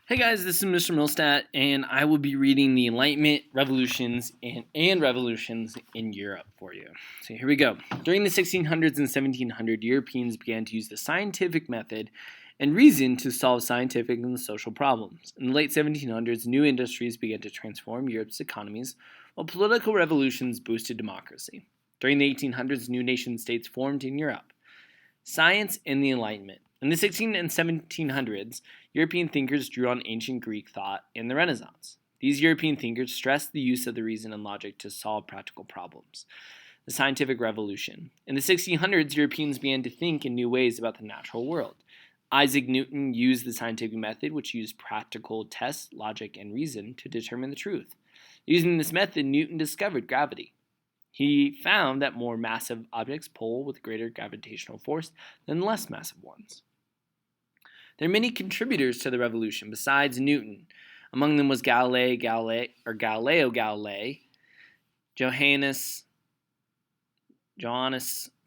Hey guys, this is Mr. Milstat, and I will be reading the Enlightenment revolutions and revolutions in Europe for you. So here we go. During the 1600s and 1700s, Europeans began to use the scientific method and reason to solve scientific and social problems. In the late 1700s, new industries began to transform Europe's economies, while political revolutions boosted democracy. During the 1800s, new nation-states formed in Europe. Science and the Enlightenment. In the 16 and 1700s, European thinkers drew on ancient Greek thought and the Renaissance. These European thinkers stressed the use of the reason and logic to solve practical problems. The Scientific Revolution. In the 1600s, Europeans began to think in new ways about the natural world. Isaac Newton used the scientific method, which used practical tests, logic, and reason to determine the truth. Using this method, Newton discovered gravity. He found that more massive objects pull with greater gravitational force than less massive ones. There are many contributors to the revolution besides Newton. Among them was Galileo Galilei, Johannes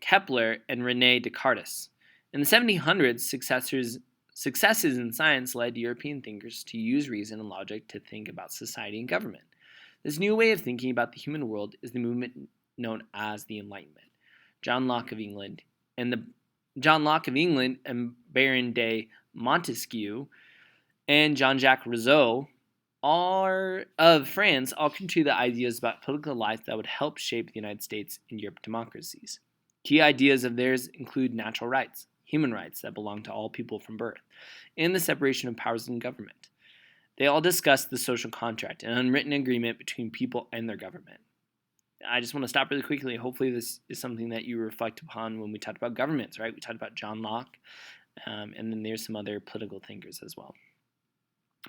Kepler, and René Descartes. In the 1700s, successes in science led European thinkers to use reason and logic to think about society and government. This new way of thinking about the human world is the movement known as the Enlightenment. John Locke of England and Baron de Montesquieu and Jean-Jacques Rousseau of France all contributed the ideas about political life that would help shape the United States and Europe democracies. Key ideas of theirs include natural rights, human rights that belong to all people from birth, and the separation of powers in government. They all discussed the social contract, an unwritten agreement between people and their government. I just want to stop really quickly. Hopefully this is something that you reflect upon when we talked about governments, right? We talked about John Locke, and then there's some other political thinkers as well.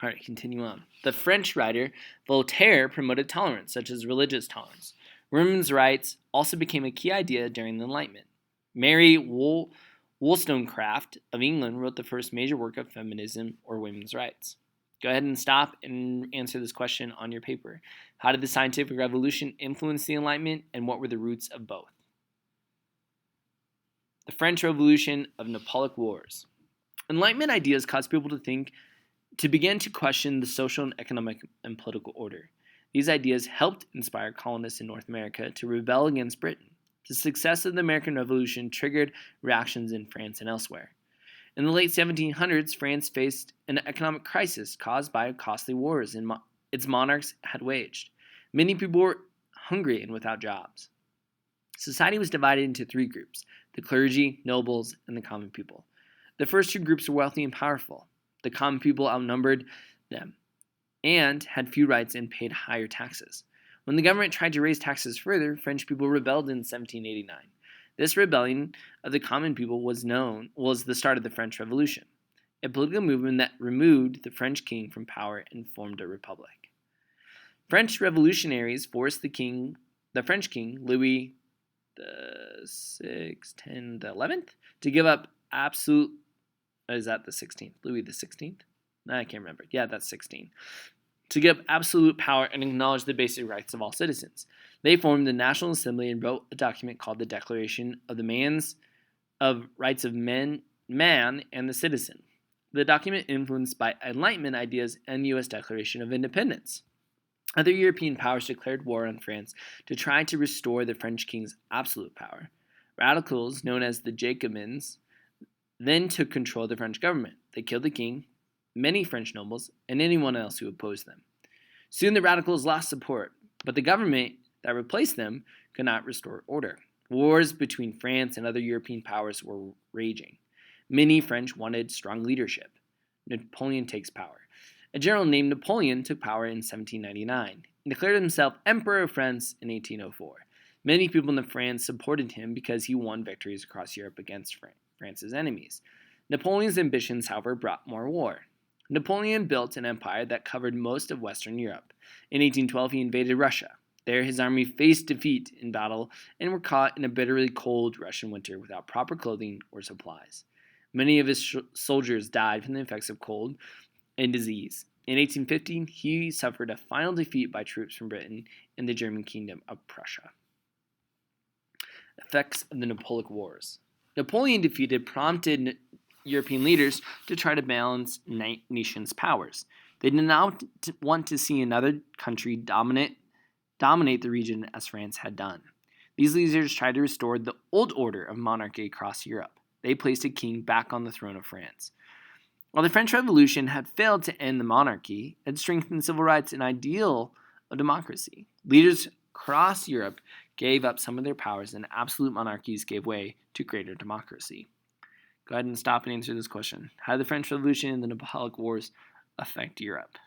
All right, continue on. The French writer Voltaire promoted tolerance, such as religious tolerance. Women's rights also became a key idea during the Enlightenment. Mary Wollstonecraft of England wrote the first major work of feminism or women's rights. Go ahead and stop and answer this question on your paper. How did the scientific revolution influence the Enlightenment, and what were the roots of both? The French Revolution of Napoleonic Wars. Enlightenment ideas caused people to begin to question the social and economic and political order. These ideas helped inspire colonists in North America to rebel against Britain. The success of the American Revolution triggered reactions in France and elsewhere. In the late 1700s, France faced an economic crisis caused by costly wars its monarchs had waged. Many people were hungry and without jobs. Society was divided into three groups: the clergy, nobles, and the common people. The first two groups were wealthy and powerful. The common people outnumbered them and had few rights and paid higher taxes. When the government tried to raise taxes further, French people rebelled in 1789. This rebellion of the common people was the start of the French Revolution, a political movement that removed the French king from power and formed a republic. French revolutionaries forced the French king, Louis XI, to give up absolute. Is that the 16th? Louis the 16th? I can't remember. Yeah, that's 16. To give up absolute power and acknowledge the basic rights of all citizens. They formed the National Assembly and wrote a document called the Declaration of the Rights of Man and the Citizen. The document influenced by Enlightenment ideas and the U.S. Declaration of Independence. Other European powers declared war on France to try to restore the French king's absolute power. Radicals, known as the Jacobins, then took control of the French government. They killed the king, many French nobles, and anyone else who opposed them. Soon the radicals lost support, but the government that replaced them could not restore order. Wars between France and other European powers were raging. Many French wanted strong leadership. Napoleon takes power. A general named Napoleon took power in 1799 and declared himself Emperor of France in 1804. Many people in France supported him because he won victories across Europe against France's enemies. Napoleon's ambitions, however, brought more war. Napoleon built an empire that covered most of Western Europe. In 1812, he invaded Russia. There, his army faced defeat in battle and were caught in a bitterly cold Russian winter without proper clothing or supplies. Many of his soldiers died from the effects of cold and disease. In 1815, he suffered a final defeat by troops from Britain and the German kingdom of Prussia. Effects of the Napoleonic Wars. Napoleon's defeat prompted European leaders to try to balance nations' powers. They did not want to see another country dominate the region as France had done. These leaders tried to restore the old order of monarchy across Europe. They placed a king back on the throne of France. While the French Revolution had failed to end the monarchy, it strengthened civil rights and ideal of democracy. Leaders across Europe gave up some of their powers, and absolute monarchies gave way to greater democracy. Go ahead and stop and answer this question. How did the French Revolution and the Napoleonic Wars affect Europe?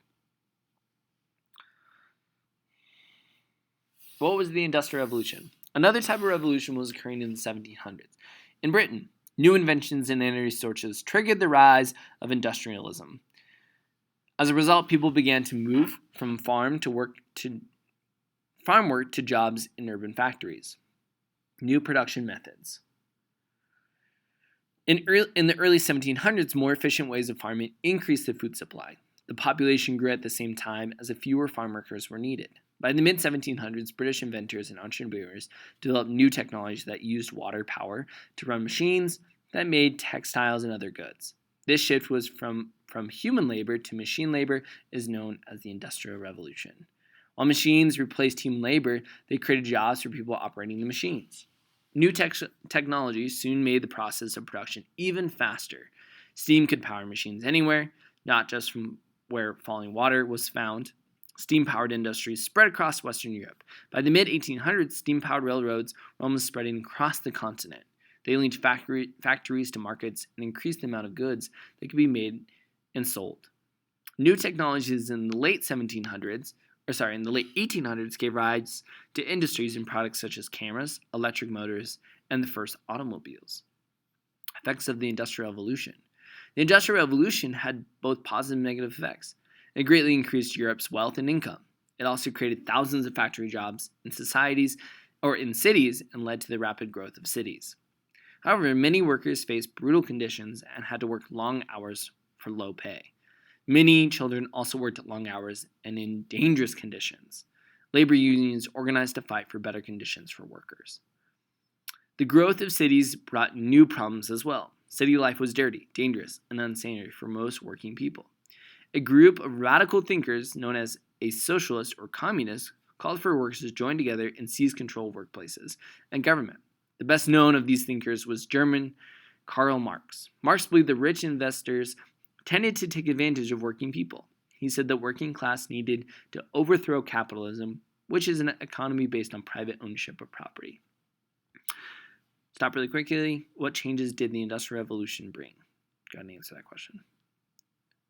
What was the Industrial Revolution? Another type of revolution was occurring in the 1700s. In Britain, new inventions and energy sources triggered the rise of industrialism. As a result, people began to move from farm work to jobs in urban factories. New production methods. In the early 1700s, more efficient ways of farming increased the food supply. The population grew at the same time as fewer farm workers were needed. By the mid-1700s, British inventors and entrepreneurs developed new technologies that used water power to run machines that made textiles and other goods. This shift was from human labor to machine labor is known as the Industrial Revolution. While machines replaced human labor, they created jobs for people operating the machines. New technologies soon made the process of production even faster. Steam could power machines anywhere, not just from where falling water was found. Steam-powered industries spread across Western Europe. By the mid-1800s, steam-powered railroads were almost spreading across the continent. They linked factories to markets and increased the amount of goods that could be made and sold. New technologies in the late 1800s gave rise to industries and products such as cameras, electric motors, and the first automobiles. Effects of the Industrial Revolution. The Industrial Revolution had both positive and negative effects. It greatly increased Europe's wealth and income. It also created thousands of factory jobs in cities and led to the rapid growth of cities. However, many workers faced brutal conditions and had to work long hours for low pay. Many children also worked long hours and in dangerous conditions. Labor unions organized to fight for better conditions for workers. The growth of cities brought new problems as well. City life was dirty, dangerous, and unsanitary for most working people. A group of radical thinkers known as a socialist or communist called for workers to join together and seize control of workplaces and government. The best known of these thinkers was German Karl Marx. Marx believed that rich investors tended to take advantage of working people. He said the working class needed to overthrow capitalism, which is an economy based on private ownership of property. Stop really quickly. What changes did the Industrial Revolution bring? Go ahead and answer that question.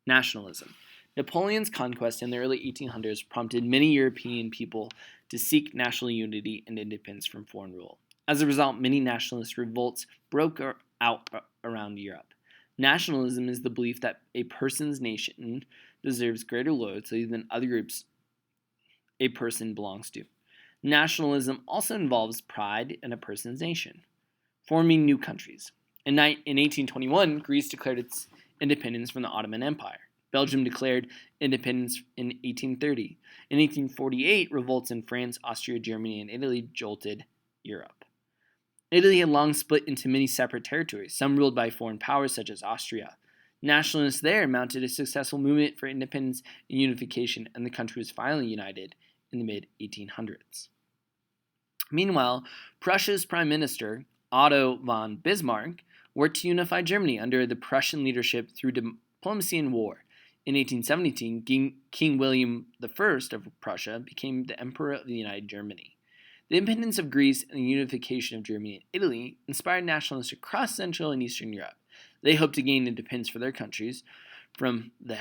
Nationalism. Napoleon's conquest in the early 1800s prompted many European people to seek national unity and independence from foreign rule. As a result, many nationalist revolts broke out around Europe. Nationalism is the belief that a person's nation deserves greater loyalty than other groups a person belongs to. Nationalism also involves pride in a person's nation, forming new countries. In 1821, Greece declared its independence from the Ottoman Empire. Belgium declared independence in 1830. In 1848, revolts in France, Austria, Germany, and Italy jolted Europe. Italy had long split into many separate territories, some ruled by foreign powers such as Austria. Nationalists there mounted a successful movement for independence and unification, and the country was finally united in the mid-1800s. Meanwhile, Prussia's Prime Minister, Otto von Bismarck, worked to unify Germany under the Prussian leadership through diplomacy and war. In 1817, King William I of Prussia became the Emperor of the United Germany. The independence of Greece and the unification of Germany and Italy inspired nationalists across Central and Eastern Europe. They hoped to gain independence for their countries from the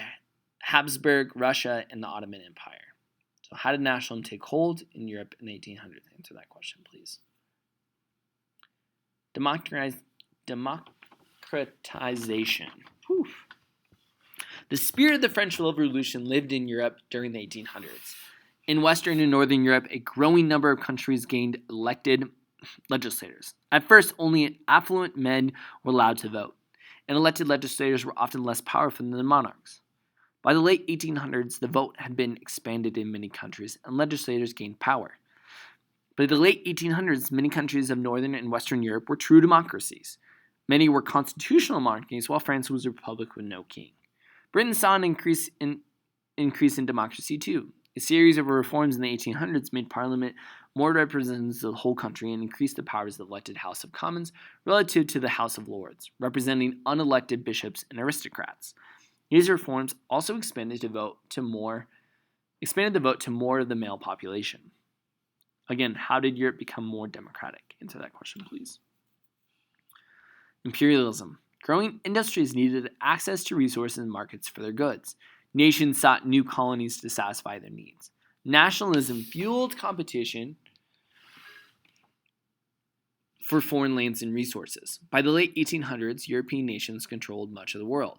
Habsburg, Russia, and the Ottoman Empire. So how did nationalism take hold in Europe in the 1800s? Answer that question, please. Democratization. Whew. The spirit of the French Revolution lived in Europe during the 1800s. In Western and Northern Europe, a growing number of countries gained elected legislators. At first, only affluent men were allowed to vote, and elected legislators were often less powerful than the monarchs. By the late 1800s, the vote had been expanded in many countries, and legislators gained power. By the late 1800s, many countries of Northern and Western Europe were true democracies. Many were constitutional monarchies, while France was a republic with no king. Britain saw an increase in democracy too. A series of reforms in the 1800s made Parliament more representatives of the whole country and increased the powers of the elected House of Commons relative to the House of Lords, representing unelected bishops and aristocrats. These reforms also expanded the vote to more of the male population. Again, how did Europe become more democratic? Answer that question, please. Imperialism. Growing industries needed access to resources and markets for their goods. Nations sought new colonies to satisfy their needs. Nationalism fueled competition for foreign lands and resources. By the late 1800s, European nations controlled much of the world.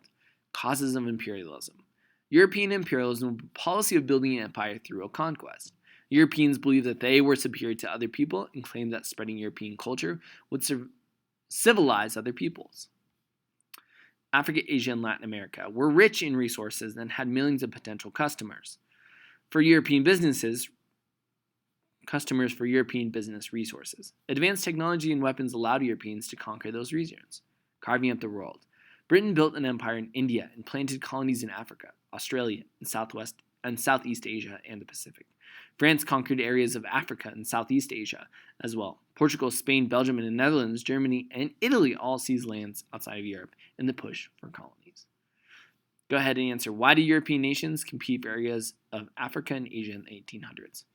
Causes of imperialism. European imperialism was a policy of building an empire through a conquest. Europeans believed that they were superior to other people and claimed that spreading European culture would civilize other peoples. Africa, Asia, and Latin America were rich in resources and had millions of potential customers. For European business resources. Advanced technology and weapons allowed Europeans to conquer those regions, carving up the world. Britain built an empire in India and planted colonies in Africa, Australia, and Southeast Asia and the Pacific. France conquered areas of Africa and Southeast Asia as well. Portugal, Spain, Belgium, and the Netherlands, Germany, and Italy all seized lands outside of Europe in the push for colonies. Go ahead and answer, why did European nations compete for areas of Africa and Asia in the 1800s?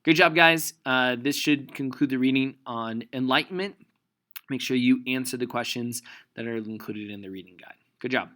Great job, guys. This should conclude the reading on Enlightenment. Make sure you answer the questions that are included in the reading guide. Good job.